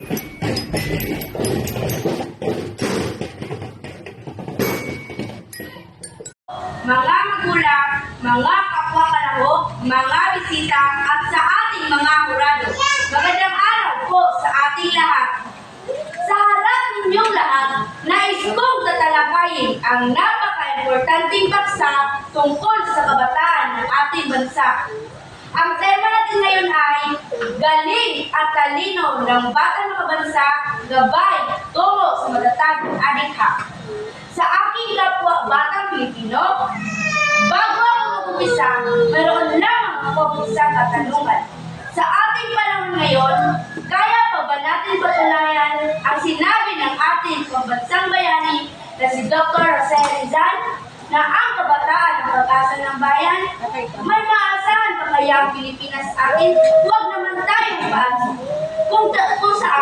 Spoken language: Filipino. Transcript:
Mga magulang, mga kapwa kalahok, mga bisita at sa ating mga hurado. Magandang araw po sa ating lahat. Sa harap ninyong lahat, nais kong tatalakayin ang napaka-importanting paksa tungkol sa kabataan ng ating bansa. Ang tema natin ngayon ay galing at talino ng batang makabansa, gabay tungo sa matatag na adikha. Sa aking kapwa batang Pilipino, bago ako mag-umpisa, mayroon lamang akong isang katanungan. Sa ating panahon ngayon, kaya pa ba natin patunayan ang sinabi ng ating pambansang bayani na si Dr. Jose Rizal na ang kabataan ang pag-asa ng bayan? May maasahan pa kaya ang Pilipinas atin? Huwag naman tayong paansin. Kung saan